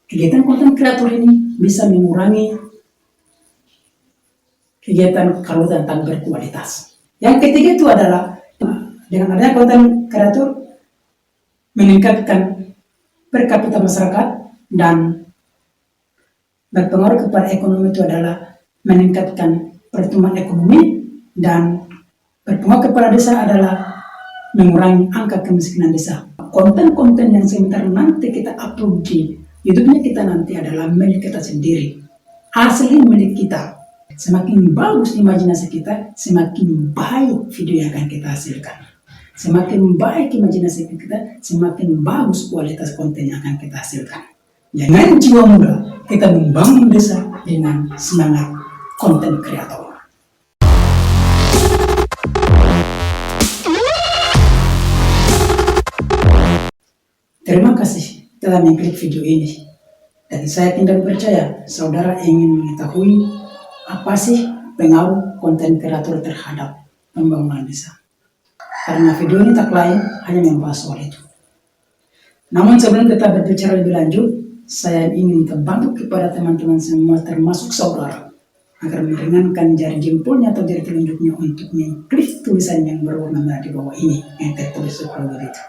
Kegiatan konten kreator ini bisa mengurangi kegiatan kalau tentang berkualitas. Yang ketiga itu adalah dengan adanya konten kreator meningkatkan per kapita masyarakat dan berpengaruh kepada ekonomi itu adalah meningkatkan pertumbuhan ekonomi dan berpengaruh kepada desa adalah mengurangi angka kemiskinan desa. Konten-konten yang sebentar nanti kita upload di YouTube-nya kita nanti adalah milik kita sendiri, asli milik kita. Semakin bagus imajinasi kita, semakin baik video yang akan kita hasilkan. Semakin baik imajinasi kita, semakin bagus kualitas konten yang akan kita hasilkan. Dengan jiwa muda, kita membangun desa dengan semangat konten kreator. Terima kasih telah mengklik video ini. Dan saya tidak percaya saudara ingin mengetahui apa sih pengaruh konten kreator terhadap pembangunan desa. Karena video ini tak lain hanya membahas soal itu. Namun sebelum kita berbicara lebih lanjut, saya ingin membantu kepada teman-teman semua termasuk saudara agar meringankan jari jempolnya atau jari telunjuknya untuk mengklik tulisan yang berwarna merah di bawah ini yang tertulis seperti itu.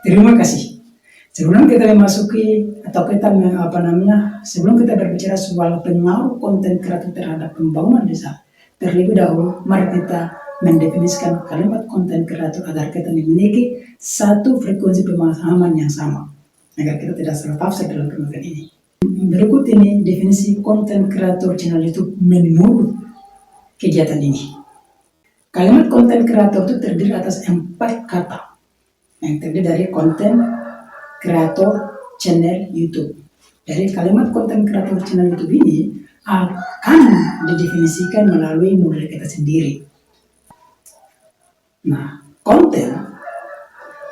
Terima kasih. Sebelum kita memasuki atau kita sebelum kita berbicara soal pengaruh konten kreator terhadap pembangunan desa, terlebih dahulu mari kita mendefinisikan kalimat konten kreator agar kita memiliki satu frekuensi pemahaman yang sama agar kita tidak salah tafsir dalam pengertian ini. Berikut ini definisi konten kreator channel YouTube menurut kegiatan ini. Kalimat konten kreator itu terdiri atas 4 kata yang terdiri dari konten kreator channel YouTube. Dari kalimat konten kreator channel YouTube ini akan didefinisikan melalui model kita sendiri. Nah, konten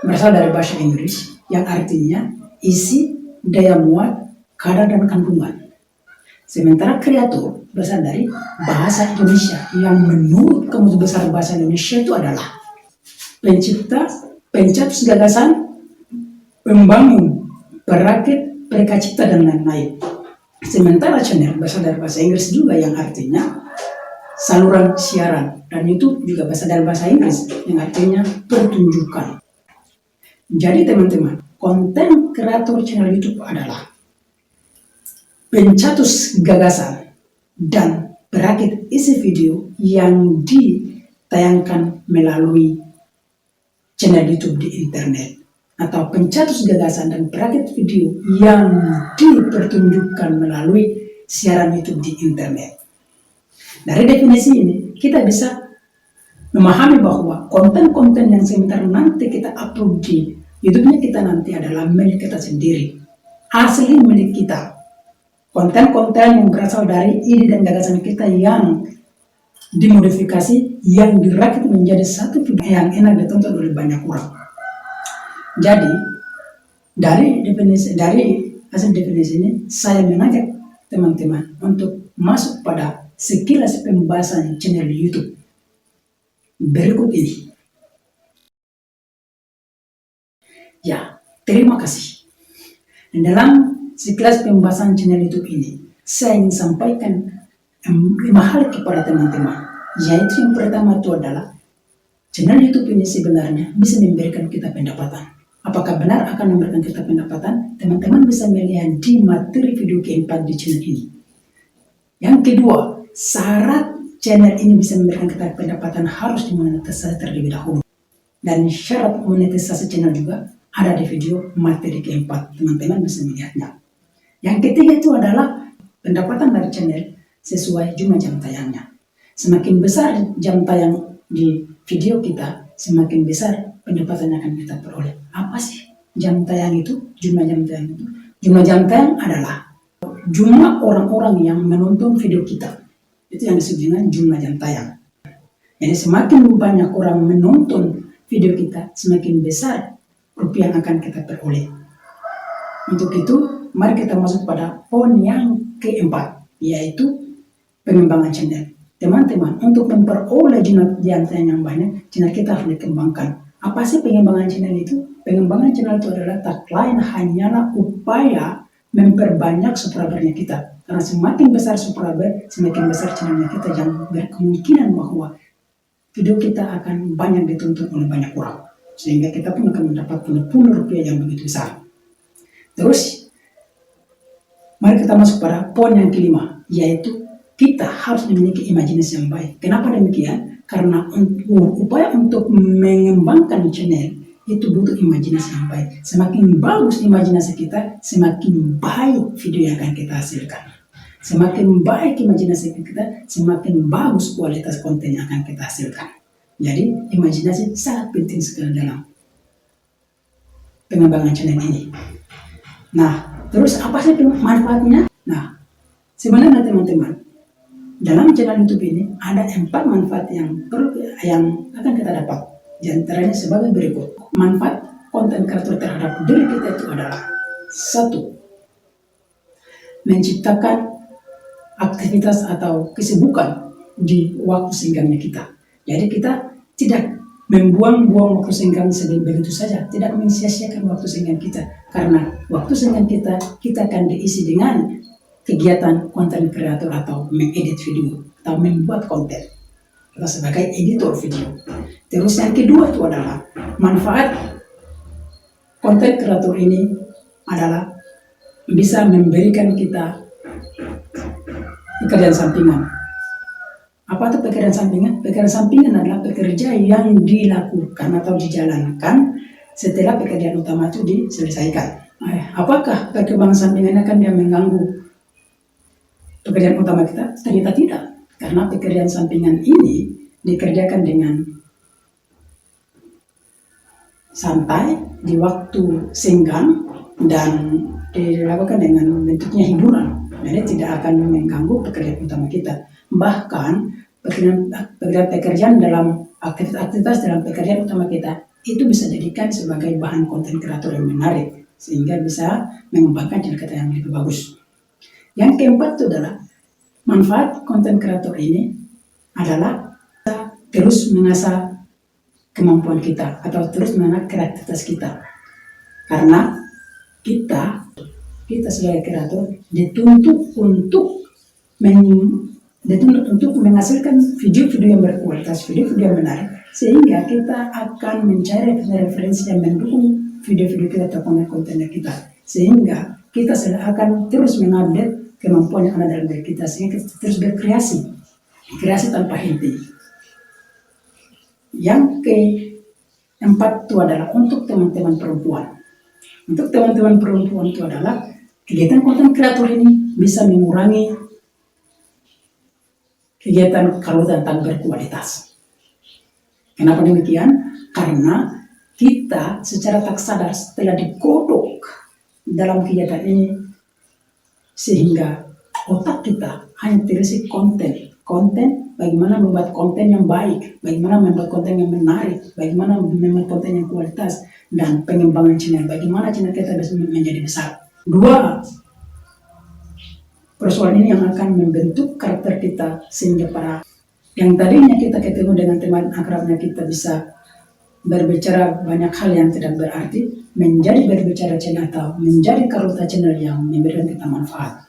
berasal dari bahasa Inggris yang artinya isi, daya muat, kadar dan kandungan. Sementara kreator berasal dari bahasa Indonesia yang menurut Kamus Besar Bahasa Indonesia itu adalah pencipta, pencetus gagasan, pembangun, perakit, perekacipta dan lain-lain. Sementara channel berasal dari bahasa Inggris juga yang artinya saluran siaran, dan YouTube juga berasal dari bahasa Inggris yang artinya pertunjukan. Jadi teman-teman, konten kreator channel YouTube adalah pencetus gagasan dan perakit isi video yang ditayangkan melalui channel YouTube di internet, atau pencetus gagasan dan perakit video yang dipertunjukkan melalui siaran YouTube di internet. Dari definisi ini, kita bisa memahami bahwa konten-konten yang sebentar nanti kita upload di YouTube-nya kita nanti adalah milik kita sendiri, asli milik kita. Konten-konten yang berasal dari ide dan gagasan kita yang dimodifikasi, yang dirakit menjadi satu video yang enak ditonton oleh banyak orang. Jadi, dari hasil definisi ini, saya mengajak teman-teman untuk masuk pada sekilas pembahasan channel YouTube berikut ini. Ya, terima kasih. Dalam sekilas pembahasan channel YouTube ini, saya ingin sampaikan 5 hal kepada teman-teman. Yaitu yang pertama itu adalah channel YouTube ini sebenarnya bisa memberikan kita pendapatan. Apakah benar akan memberikan kita pendapatan? Teman-teman bisa melihat di materi video keempat di channel ini. Yang kedua, syarat channel ini bisa memberikan kita pendapatan harus dimonetisasi terlebih dahulu. Dan syarat monetisasi channel juga ada di video materi keempat. Teman-teman bisa melihatnya. Yang ketiga itu adalah pendapatan dari channel sesuai jumlah jam tayangnya. Semakin besar jam tayang di video kita, semakin besar pendapatan yang akan kita peroleh. Apa sih jam tayang itu? Jumlah jam tayang itu. Jumlah jam tayang adalah jumlah orang-orang yang menonton video kita. Itu yang disebut dengan jumlah jam tayang. Jadi semakin banyak orang menonton video kita, semakin besar rupiah yang akan kita peroleh. Untuk itu, mari kita masuk pada poin yang keempat, yaitu pengembangan channel. Teman-teman, untuk memperoleh jumlah jam tayang yang banyak, channel kita harus dikembangkan. Apa sih pengembangan channel itu? Pengembangan channel itu adalah tak lain hanyalah upaya memperbanyak subscribernya kita. Karena semakin besar subscriber, semakin besar channelnya kita yang berkemungkinan bahwa video kita akan banyak ditonton oleh banyak orang. Sehingga kita pun akan mendapat pundi-pundi rupiah yang begitu besar. Terus, mari kita masuk pada poin yang kelima, yaitu kita harus memiliki imajinasi yang baik. Kenapa demikian? Karena upaya untuk mengembangkan channel itu butuh imajinasi yang baik. Semakin bagus imajinasi kita, semakin baik video yang akan kita hasilkan. Semakin baik imajinasi kita, semakin bagus kualitas konten yang akan kita hasilkan. Jadi, imajinasi sangat penting sekali dalam pengembangan channel ini. Nah, terus apa sih manfaatnya? Nah, sebenarnya teman-teman, dalam channel YouTube ini ada 4 manfaat yang akan kita dapat. Di antaranya sebagai berikut. Manfaat konten kreator terhadap diri kita itu adalah: 1. Menciptakan aktivitas atau kesibukan di waktu senggangnya kita. Jadi kita tidak membuang-buang waktu senggang begitu saja, tidak mensia-siakan waktu senggang kita. Karena waktu senggang kita akan diisi dengan kegiatan konten kreator atau mengedit video atau membuat konten atau sebagai editor video. Terus yang kedua itu adalah manfaat konten kreator ini adalah bisa memberikan kita pekerjaan sampingan. Apa itu pekerjaan sampingan? Pekerjaan sampingan adalah pekerjaan yang dilakukan atau dijalankan setelah pekerjaan utama itu diselesaikan. Apakah perkembangan sampingan akan dia mengganggu pekerjaan utama kita? Ternyata tidak. Karena pekerjaan sampingan ini dikerjakan dengan santai di waktu senggang dan dilakukan dengan bentuknya hiburan. Jadi tidak akan mengganggu pekerjaan utama kita. Bahkan pekerjaan dalam aktivitas dalam pekerjaan utama kita itu bisa dijadikan sebagai bahan konten kreator yang menarik sehingga bisa mengembangkan channel kita yang lebih bagus. Yang keempat itu adalah manfaat konten kreator ini adalah terus mengasah kemampuan kita atau terus mengasah kreativitas kita. Karena kita sebagai kreator dituntut untuk menghasilkan video-video yang berkualitas, video-video yang menarik, sehingga kita akan mencari referensi yang mendukung video-video kita atau konten kita, sehingga kita akan terus mengupdate kemampuan yang ada dalam diri kita, sehingga kita terus berkreasi tanpa henti. Yang keempat itu adalah untuk teman-teman perempuan. Untuk teman-teman perempuan itu adalah kegiatan konten kreator ini bisa mengurangi kegiatan karbohidrat tak berkualitas. Kenapa demikian? Karena kita secara tak sadar telah digodok dalam kegiatan ini sehingga otak kita hanya terisi konten, bagaimana membuat konten yang baik, bagaimana membuat konten yang menarik, bagaimana membuat konten yang kualitas, dan pengembangan channel, bagaimana channel kita bisa menjadi besar. 2 persoalan ini yang akan membentuk karakter kita sehingga para yang tadinya kita ketemu dengan teman akrabnya kita bisa berbicara banyak hal yang tidak berarti menjadi berbicara channel atau menjadi karuta channel yang memberikan kita manfaat.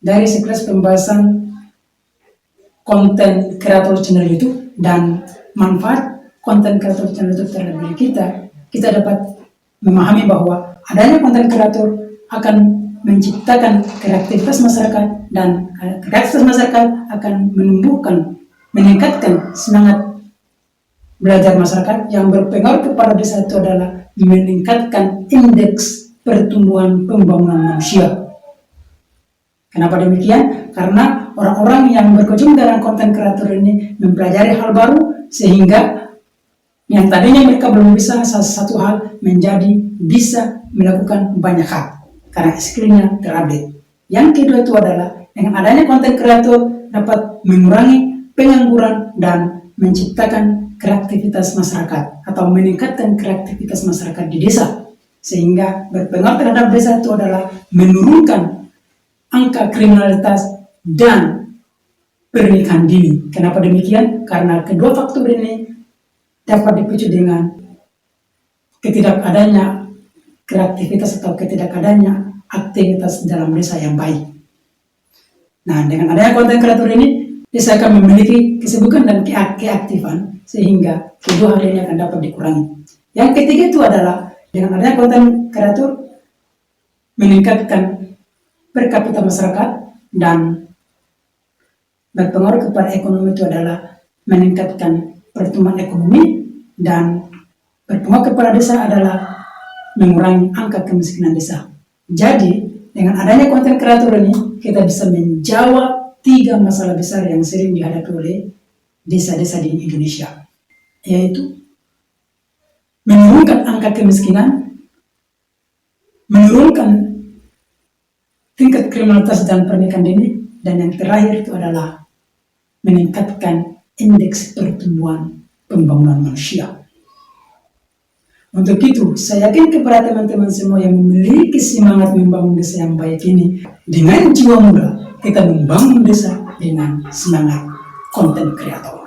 Dari sekilas pembahasan konten kreator channel YouTube dan manfaat konten kreator channel YouTube terhadap diri kita dapat memahami bahwa adanya konten kreator akan menciptakan kreativitas masyarakat dan kreativitas masyarakat akan meningkatkan semangat belajar masyarakat yang berpengaruh kepada desa itu adalah meningkatkan indeks pertumbuhan pembangunan manusia. Kenapa demikian? Karena orang-orang yang berkecimpung dalam konten kreator ini mempelajari hal baru sehingga yang tadinya mereka belum bisa satu hal menjadi bisa melakukan banyak hal karena skillnya terupdate. Yang kedua itu adalah dengan adanya konten kreator dapat mengurangi pengangguran dan menciptakan kreativitas masyarakat atau meningkatkan kreativitas masyarakat di desa sehingga berpengaruh terhadap desa itu adalah menurunkan angka kriminalitas dan pernikahan dini. Kenapa demikian? Karena kedua faktor ini dapat dipicu dengan ketidakadanya kreativitas atau ketidakadanya aktivitas dalam desa yang baik. Nah, dengan adanya konten kreator ini, desa akan memiliki kesibukan dan keaktifan sehingga kedua hal ini akan dapat dikurangi. Yang ketiga itu adalah dengan adanya konten kreator meningkatkan per kapita masyarakat dan berpengaruh kepada ekonomi itu adalah meningkatkan pertumbuhan ekonomi dan berpengaruh kepada desa adalah mengurangi angka kemiskinan desa. Jadi dengan adanya konten kreator ini kita bisa menjawab 3 masalah besar yang sering dihadapi oleh desa-desa di Indonesia, yaitu menurunkan angka kemiskinan, menurunkan tingkat kriminalitas dan pernikahan dini, dan yang terakhir itu adalah meningkatkan indeks pertumbuhan pembangunan manusia. Untuk itu, saya yakin kepada teman-teman semua yang memiliki semangat membangun desa yang baik ini, dengan jiwa muda kita membangun desa dengan semangat konten kreator.